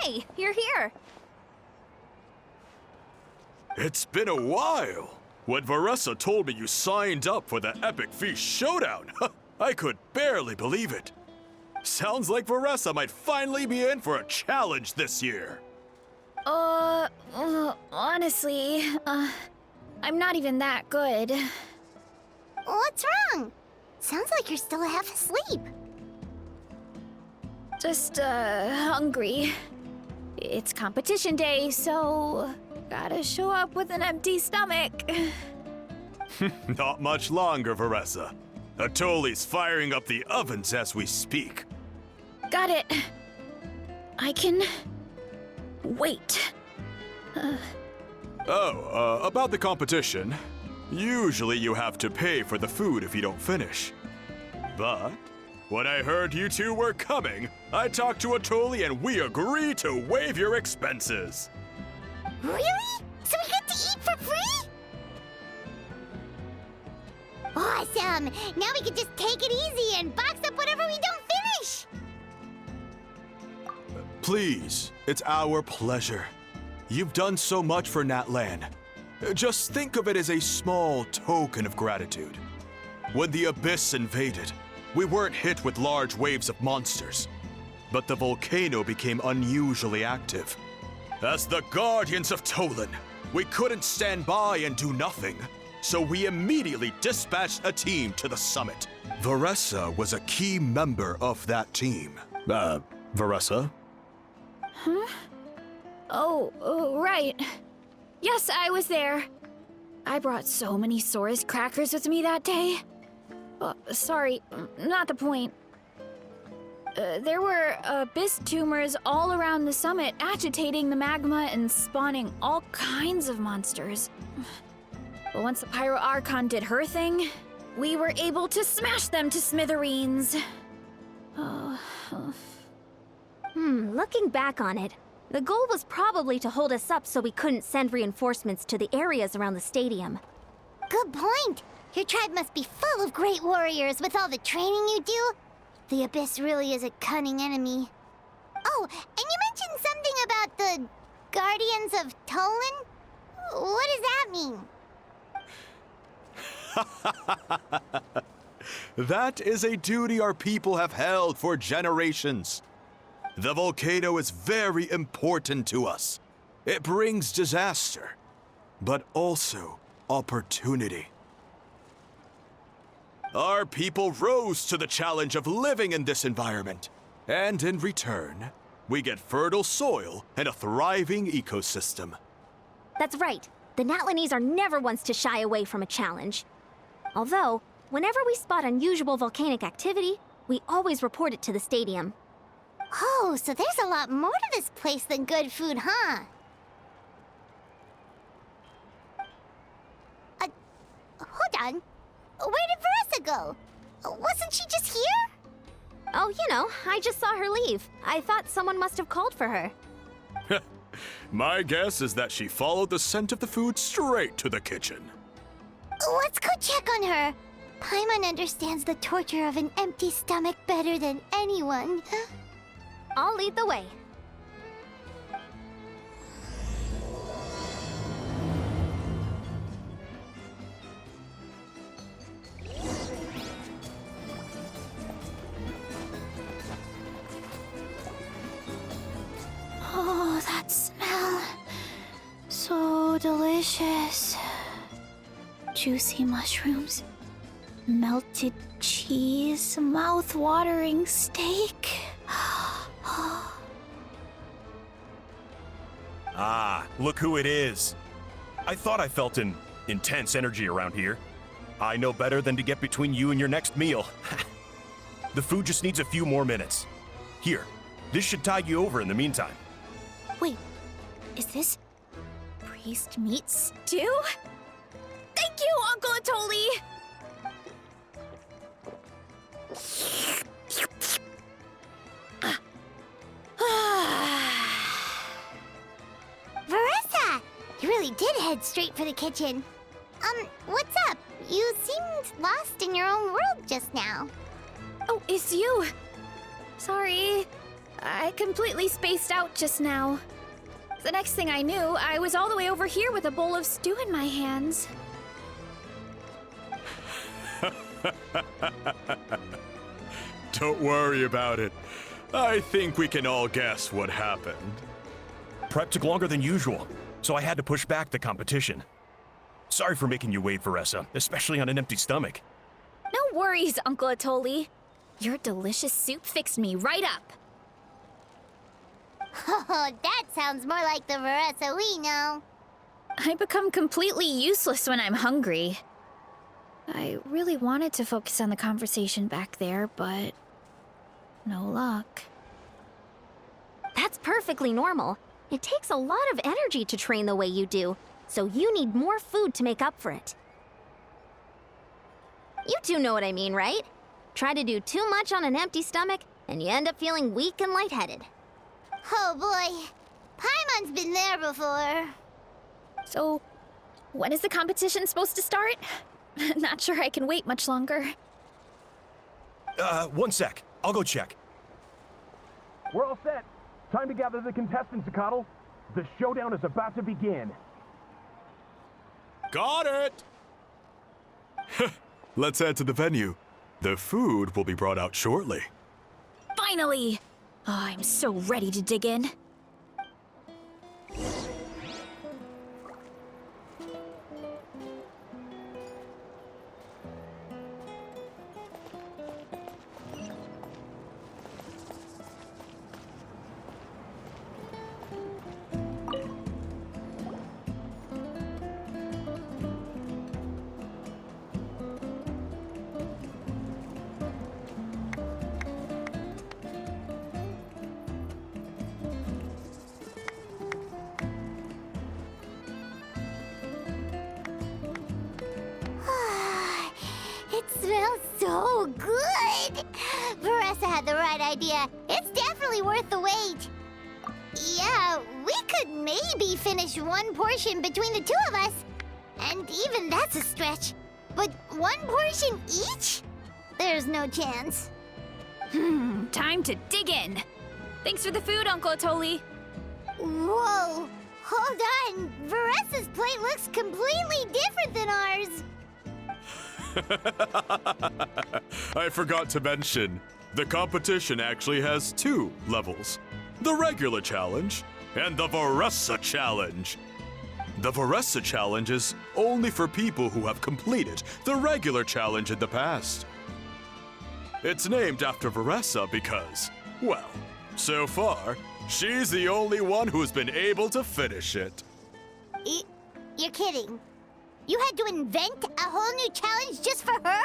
Hey, you're here. It's been a while. When Varessa told me you signed up for the Epic Feast Showdown, I could barely believe it. Sounds like Varessa might finally be in for a challenge this year. Honestly, I'm not even that good. What's wrong? Sounds like you're still half asleep. Just, hungry. It's competition day, so gotta show up with an empty stomach. Not much longer, Varessa. Atoli's firing up the ovens as we speak. Got it. I can wait. About the competition. Usually you have to pay for the food if you don't finish. But when I heard you two were coming, I talked to Atoli and we agreed to waive your expenses. Really? So we get to eat for free? Awesome! Now we can just take it easy and box up whatever we don't finish! Please, it's our pleasure. You've done so much for Natlan. Just think of it as a small token of gratitude. When the Abyss invaded, we weren't hit with large waves of monsters, but the volcano became unusually active. As the Guardians of Tolan, we couldn't stand by and do nothing, so we immediately dispatched a team to the summit. Varessa was a key member of that team. Varessa? Huh? Oh, right. Yes, I was there. I brought so many Saurus crackers with me that day. Sorry, not the point. There were abyss tumors all around the summit, agitating the magma and spawning all kinds of monsters. But once the Pyro Archon did her thing, we were able to smash them to smithereens. Looking back on it, the goal was probably to hold us up so we couldn't send reinforcements to the areas around the stadium. Good point! Your tribe must be full of great warriors with all the training you do. The Abyss really is a cunning enemy. Oh, and you mentioned something about the Guardians of Tolan? What does that mean? That is a duty our people have held for generations. The volcano is very important to us. It brings disaster, but also opportunity. Our people rose to the challenge of living in this environment, and in return, we get fertile soil and a thriving ecosystem. That's right. The Natlanese are never ones to shy away from a challenge. Although, whenever we spot unusual volcanic activity, we always report it to the stadium. Oh, so there's a lot more to this place than good food, huh? Hold on. Where did Varessa go? Wasn't she just here? Oh, I just saw her leave. I thought someone must have called for her. My guess is that she followed the scent of the food straight to the kitchen. Let's go check on her. Paimon understands the torture of an empty stomach better than anyone. I'll lead the way. Oh, that smell. So delicious. Juicy mushrooms, melted cheese, mouth-watering steak. Ah, look who it is. I thought I felt an intense energy around here. I know better than to get between you and your next meal. The food just needs a few more minutes. Here, this should tide you over in the meantime. Wait, is this priest meat stew? Thank you, Uncle Atoli! Varessa! You really did head straight for the kitchen. What's up? You seemed lost in your own world just now. Oh, it's you. Sorry. I completely spaced out just now. The next thing I knew, I was all the way over here with a bowl of stew in my hands. Don't worry about it. I think we can all guess what happened. Prep took longer than usual, so I had to push back the competition. Sorry for making you wait, Veressa, especially on an empty stomach. No worries, Uncle Atoli. Your delicious soup fixed me right up. Oh, that sounds more like the Veressa we know. I become completely useless when I'm hungry. I really wanted to focus on the conversation back there, but no luck. That's perfectly normal. It takes a lot of energy to train the way you do, so you need more food to make up for it. You two know what I mean, right? Try to do too much on an empty stomach, and you end up feeling weak and lightheaded. Oh boy, Paimon's been there before. So, when is the competition supposed to start? Not sure I can wait much longer. 1 sec. I'll go check. We're all set. Time to gather the contestants, Zacatl. The showdown is about to begin. Got it! Let's head to the venue. The food will be brought out shortly. Finally! Oh, I'm so ready to dig in. It smells so good! Veressa had the right idea. It's definitely worth the wait. Yeah, we could maybe finish one portion between the two of us. And even that's a stretch. But one portion each? There's no chance. Time to dig in. Thanks for the food, Uncle Atoli. Whoa! Hold on! Veressa's plate looks completely different than ours! I forgot to mention, the competition actually has 2 levels. The regular challenge and the Veressa challenge. The Veressa challenge is only for people who have completed the regular challenge in the past. It's named after Veressa because, well, so far, she's the only one who's been able to finish it. You're kidding. You had to invent a whole new challenge just for her?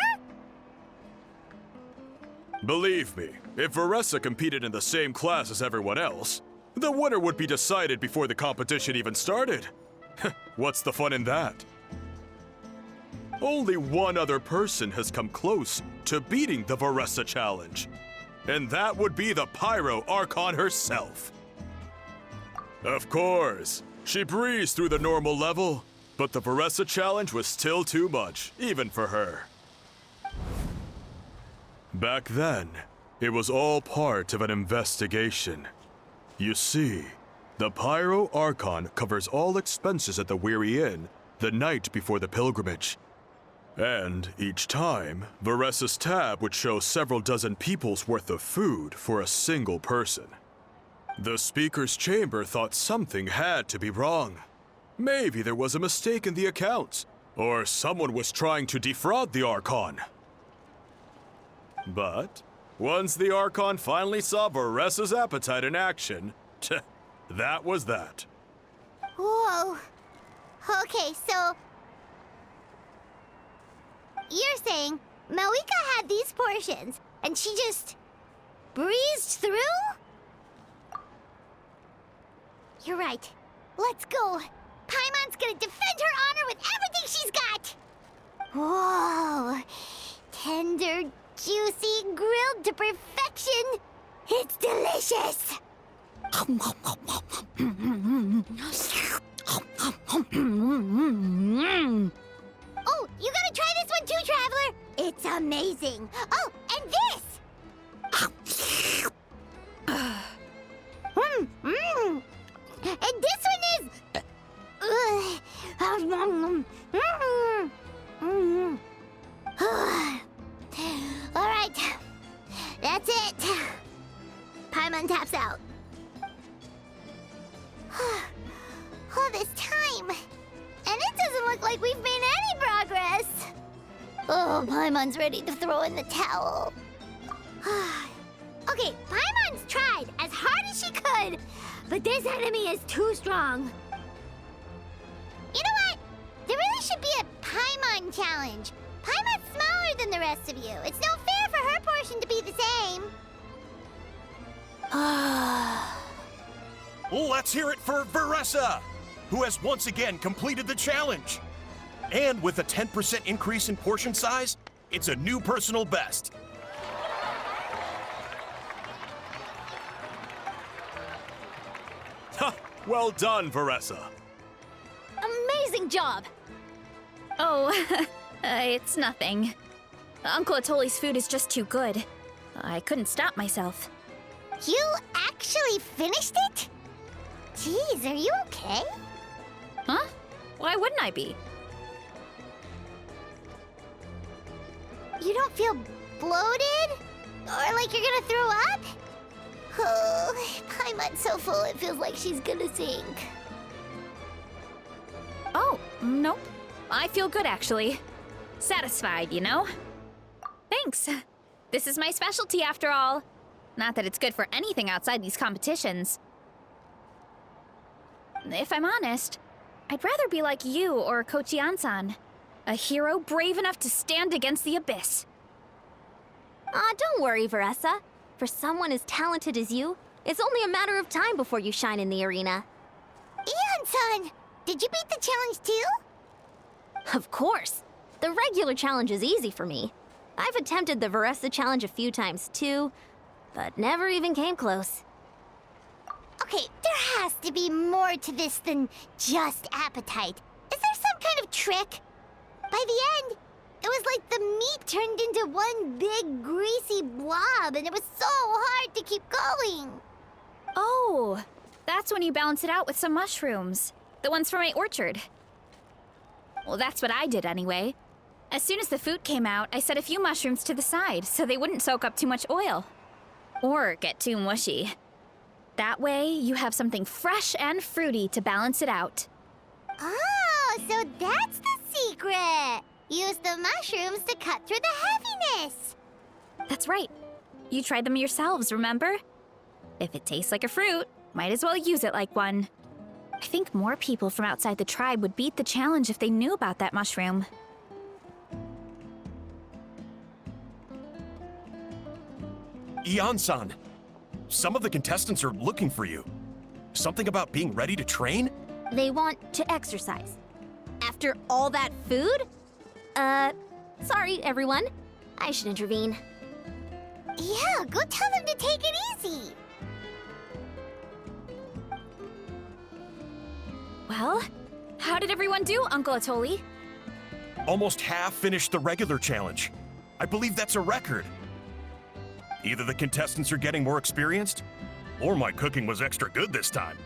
Believe me, if Veressa competed in the same class as everyone else, the winner would be decided before the competition even started. What's the fun in that? Only one other person has come close to beating the Veressa challenge, and that would be the Pyro Archon herself. Of course, she breezed through the normal level, but the Veressa challenge was still too much, even for her. Back then, it was all part of an investigation. You see, the Pyro Archon covers all expenses at the Weary Inn the night before the pilgrimage. And each time, Veressa's tab would show several dozen people's worth of food for a single person. The Speaker's Chamber thought something had to be wrong. Maybe there was a mistake in the accounts, or someone was trying to defraud the Archon. But once the Archon finally saw Veressa's appetite in action, that was that. Whoa. Okay, so... You're saying Malika had these portions, and she just... breezed through? You're right. Let's go. Paimon's gonna defend her honor with everything she's got! Whoa! Tender, juicy, grilled to perfection! It's delicious! Oh, you gotta try this one too, Traveler! It's amazing! Oh, and this! That's it. Paimon taps out. All this time. And it doesn't look like we've made any progress. Oh, Paimon's ready to throw in the towel. Okay, Paimon's tried as hard as she could, but this enemy is too strong. You know what? There really should be a Paimon challenge. Paimon's smaller than the rest of you. It's no fair for her portion to be the same. Let's hear it for Veressa, who has once again completed the challenge. And with a 10% increase in portion size, it's a new personal best. Ha! Well done, Veressa. Amazing job! Oh, it's nothing. Uncle Atoli's food is just too good. I couldn't stop myself. You actually finished it? Jeez, are you okay? Huh? Why wouldn't I be? You don't feel bloated? Or like you're gonna throw up? Oh, Paimon's so full it feels like she's gonna sink. Oh, nope. I feel good, actually. Satisfied, you know? Thanks. This is my specialty, after all. Not that it's good for anything outside these competitions. If I'm honest, I'd rather be like you or Kochi-an-san. A hero brave enough to stand against the abyss. Don't worry, Veressa. For someone as talented as you, it's only a matter of time before you shine in the arena. Ian-san, did you beat the challenge too? Of course. The regular challenge is easy for me. I've attempted the Veressa challenge a few times too, but never even came close. Okay, there has to be more to this than just appetite. Is there some kind of trick? By the end, it was like the meat turned into one big greasy blob, and it was so hard to keep going. Oh, that's when you balance it out with some mushrooms. The ones from my orchard. Well, that's what I did anyway. As soon as the food came out, I set a few mushrooms to the side so they wouldn't soak up too much oil. Or get too mushy. That way, you have something fresh and fruity to balance it out. Oh, so that's the secret. Use the mushrooms to cut through the heaviness. That's right. You tried them yourselves, remember? If it tastes like a fruit, might as well use it like one. I think more people from outside the tribe would beat the challenge if they knew about that mushroom. Ian-san, some of the contestants are looking for you. Something about being ready to train? They want to exercise. After all that food? Sorry, everyone. I should intervene. Yeah, go tell them to take it easy. Well, how did everyone do, Uncle Atoli? Almost half finished the regular challenge. I believe that's a record. Either the contestants are getting more experienced, or my cooking was extra good this time.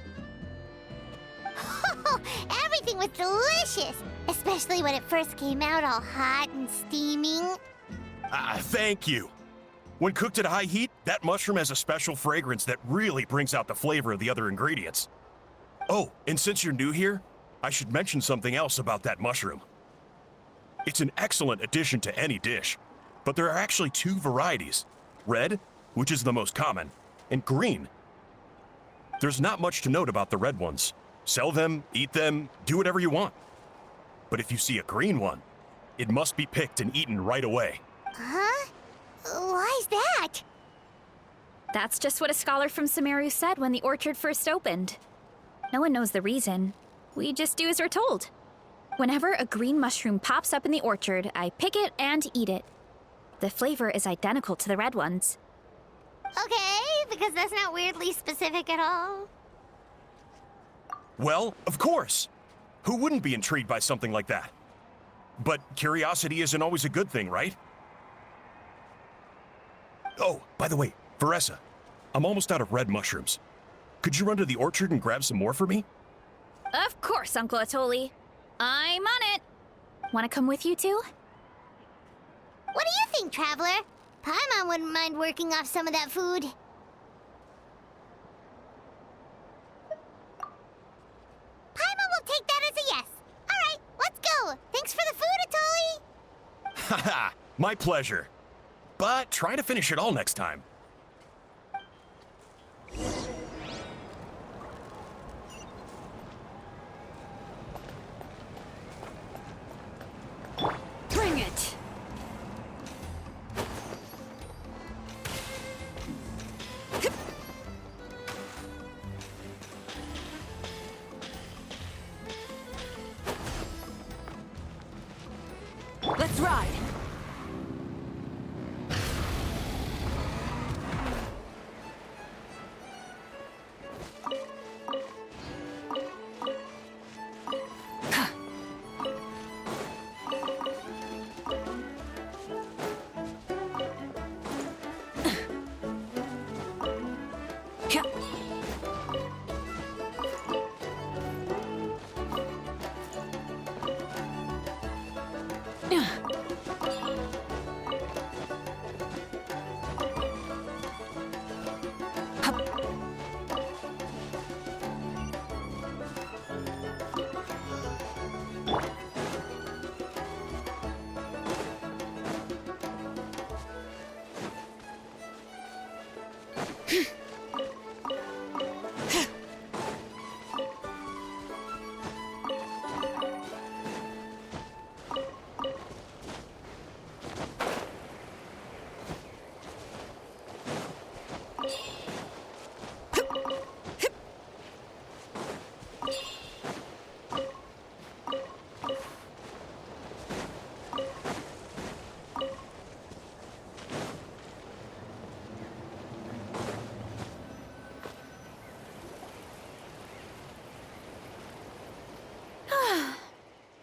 Everything was delicious, especially when it first came out all hot and steaming. Thank you. When cooked at high heat, that mushroom has a special fragrance that really brings out the flavor of the other ingredients. Oh, and since you're new here, I should mention something else about that mushroom. It's an excellent addition to any dish, but there are actually two varieties. Red, which is the most common, and green. There's not much to note about the red ones. Sell them, eat them, do whatever you want. But if you see a green one, it must be picked and eaten right away. Huh? Why's that? That's just what a scholar from Sumeru said when the orchard first opened. No one knows the reason. We just do as we're told. Whenever a green mushroom pops up in the orchard, I pick it and eat it. The flavor is identical to the red ones. Okay, because that's not weirdly specific at all. Well, of course. Who wouldn't be intrigued by something like that? But curiosity isn't always a good thing, right? Oh, by the way, Veressa, I'm almost out of red mushrooms. Could you run to the orchard and grab some more for me? Of course, Uncle Atoli. I'm on it. Want to come with you too? What do you think, Traveler? Paimon wouldn't mind working off some of that food. Paimon will take that as a yes. All right, let's go. Thanks for the food, Atoli. Haha, my pleasure. But try to finish it all next time. Bring it! Let's ride!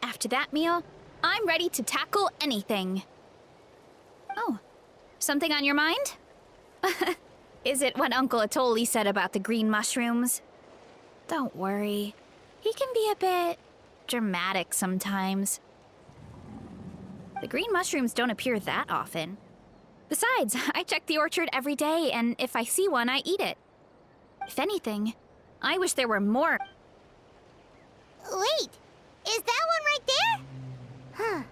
After that meal, I'm ready to tackle anything. Oh, something on your mind? Is it what Uncle Atoli said about the green mushrooms? Don't worry. He can be a bit dramatic sometimes. The green mushrooms don't appear that often. Besides, I check the orchard every day, and if I see one, I eat it. If anything, I wish there were more. Wait, is that one right there? Huh.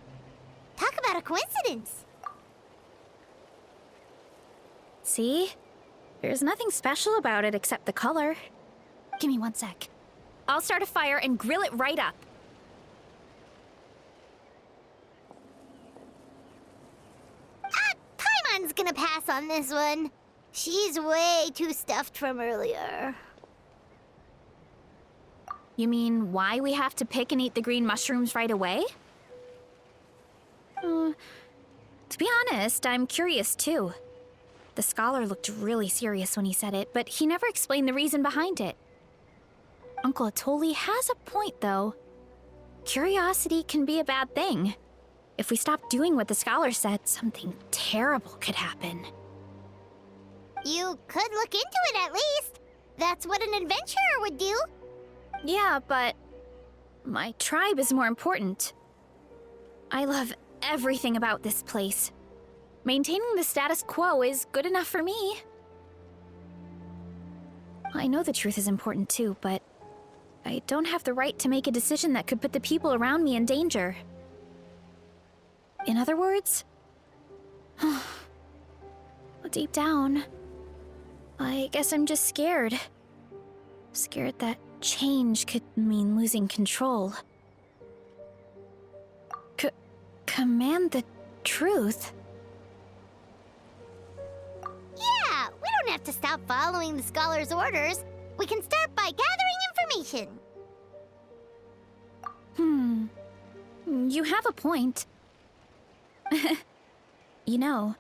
Talk about a coincidence. See? There's nothing special about it except the color. Give me 1 sec. I'll start a fire and grill it right up. Paimon's gonna pass on this one. She's way too stuffed from earlier. You mean why we have to pick and eat the green mushrooms right away? To be honest, I'm curious too. The scholar looked really serious when he said it, but he never explained the reason behind it. Uncle Atoli has a point, though. Curiosity can be a bad thing. If we stop doing what the scholar said, something terrible could happen. You could look into it at least. That's what an adventurer would do. Yeah, but my tribe is more important. I love everything about this place. Maintaining the status quo is good enough for me. I know the truth is important too, but I don't have the right to make a decision that could put the people around me in danger. In other words, deep down, I guess I'm just scared. Scared that change could mean losing control. Command the truth? Yeah, we don't have to stop following the scholar's orders. We can start by gathering information. You have a point. You know,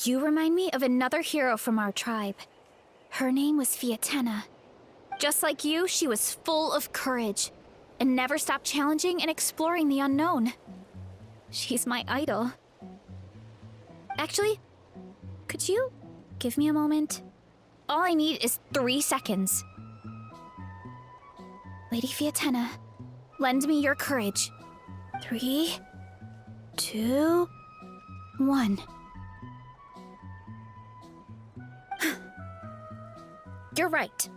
you remind me of another hero from our tribe. Her name was Fiatena. Just like you, she was full of courage and never stopped challenging and exploring the unknown. She's my idol. Actually, could you give me a moment? All I need is 3 seconds. Lady Fiatena, lend me your courage. 3, 2, 1. You're right.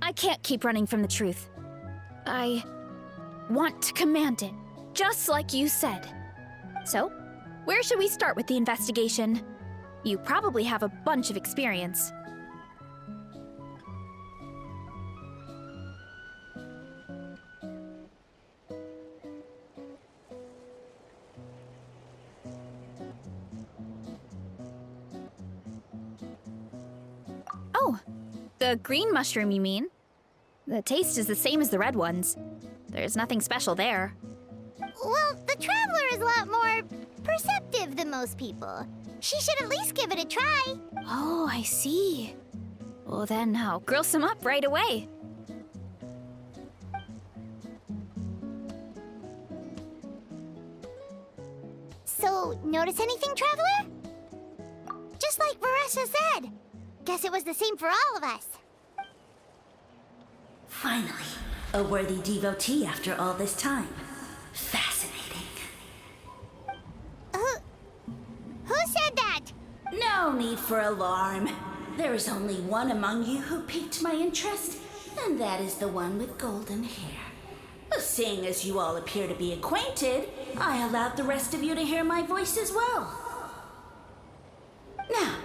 I can't keep running from the truth. I want to command it, just like you said. So, where should we start with the investigation? You probably have a bunch of experience. Oh, the green mushroom, you mean? The taste is the same as the red ones. There's nothing special there. Well, the Traveler is a lot more perceptive than most people. She should at least give it a try. Oh, I see. Well, then I'll grill some up right away. So, notice anything, Traveler? Just like Varessa said. Guess it was the same for all of us. Finally, a worthy devotee after all this time. Fascinating. Who said that? No need for alarm. There is only one among you who piqued my interest, and that is the one with golden hair. Seeing as you all appear to be acquainted, I allowed the rest of you to hear my voice as well. Now,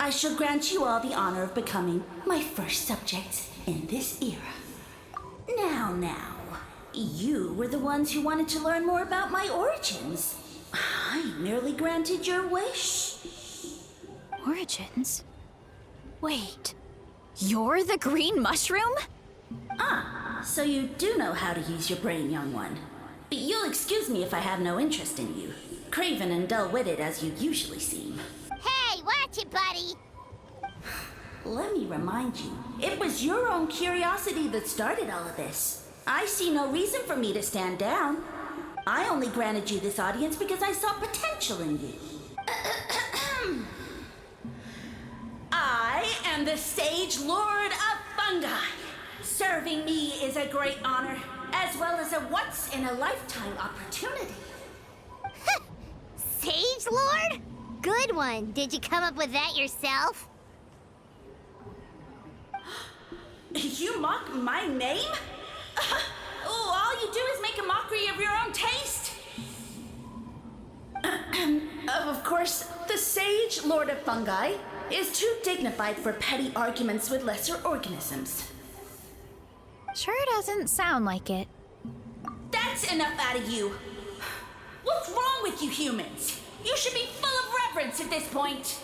I shall grant you all the honor of becoming my first subjects in this era. Now, you were the ones who wanted to learn more about my origins. I merely granted your wish. Origins? Wait, you're the green mushroom? So you do know how to use your brain, young one. But you'll excuse me if I have no interest in you, craven and dull-witted as you usually seem. Hey, watch it, buddy. Let me remind you, it was your own curiosity that started all of this. I see no reason for me to stand down. I only granted you this audience because I saw potential in you. I am the Sage Lord of Fungi. Serving me is a great honor, as well as a once-in-a-lifetime opportunity. Sage Lord? Good one. Did you come up with that yourself? You mock my name? All you do is make a mockery of your own taste. Of course, the Sage Lord of Fungi is too dignified for petty arguments with lesser organisms. Sure doesn't sound like it. That's enough out of you. What's wrong with you humans? You should be full of reverence at this point.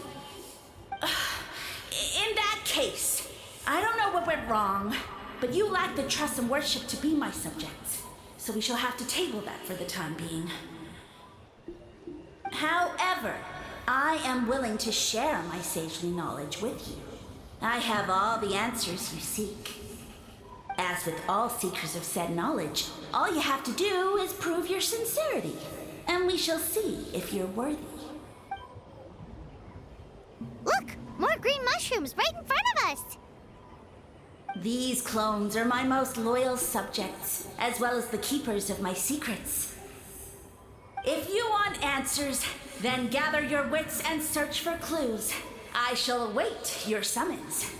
In that case, I don't know what went wrong, but you lack the trust and worship to be my subjects. So we shall have to table that for the time being. However, I am willing to share my sagely knowledge with you. I have all the answers you seek. As with all seekers of said knowledge, all you have to do is prove your sincerity, and we shall see if you're worthy. Look, more green mushrooms right in front of us. These clones are my most loyal subjects, as well as the keepers of my secrets. If you want answers, then gather your wits and search for clues. I shall await your summons.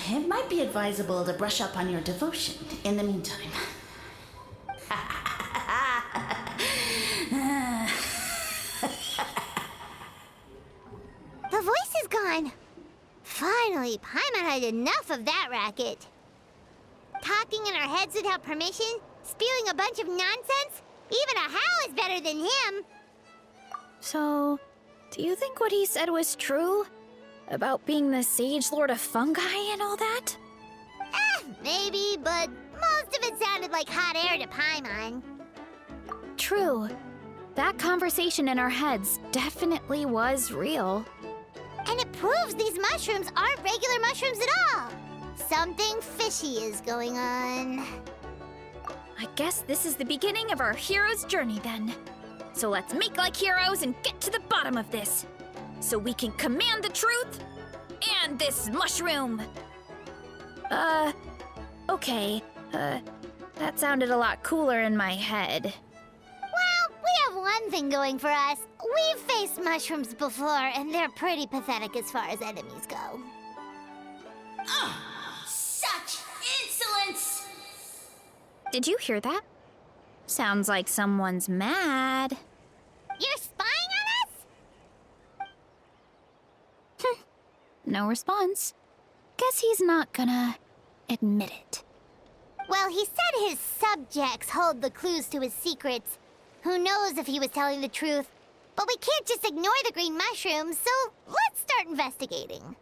It might be advisable to brush up on your devotion in the meantime. The voice is gone. Finally, Paimon had enough of that racket. Talking in our heads without permission, spewing a bunch of nonsense. Even a How is better than him. So, do you think what he said was true? About being the Sage Lord of Fungi and all that? Maybe, but most of it sounded like hot air to Paimon. True. That conversation in our heads definitely was real. And it proves these mushrooms aren't regular mushrooms at all. Something fishy is going on. I guess this is the beginning of our hero's journey then. So let's make like heroes and get to the bottom of this. So we can command the truth and this mushroom. Okay. That sounded a lot cooler in my head. Well, we have one thing going for us. We've faced mushrooms before, and they're pretty pathetic as far as enemies go. Such insolence! Did you hear that? Sounds like someone's mad. You're spying on us? No response. Guess he's not gonna admit it. Well, he said his subjects hold the clues to his secrets. Who knows if he was telling the truth? But we can't just ignore the green mushrooms, so let's start investigating.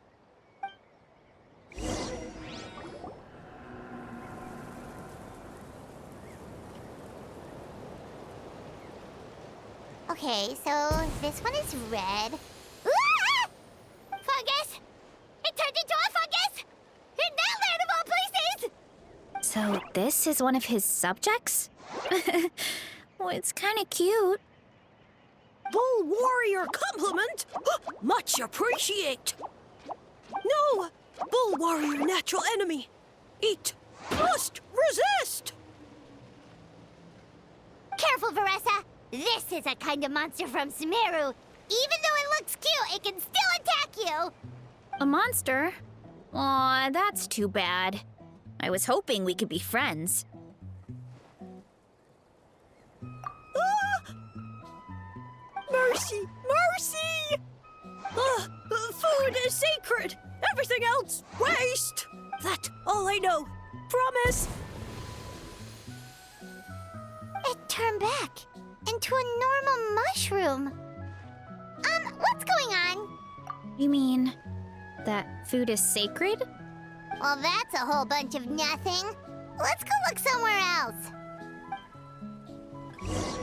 Okay, so this one is red. Ah! Fungus! It turned into a fungus! In that land of all places! So this is one of his subjects? Well, it's kind of cute. Bull warrior compliment? Much appreciate. No, bull warrior natural enemy. Eat, must resist. Careful, Varessa! This is a kind of monster from Sumeru. Even though it looks cute, it can still attack you! A monster? Aw, that's too bad. I was hoping we could be friends. Mercy, mercy! Food is sacred. Everything else, waste. That's all I know. Promise. It turned back into a normal mushroom. What's going on? You mean that food is sacred? Well, that's a whole bunch of nothing. Let's go look somewhere else.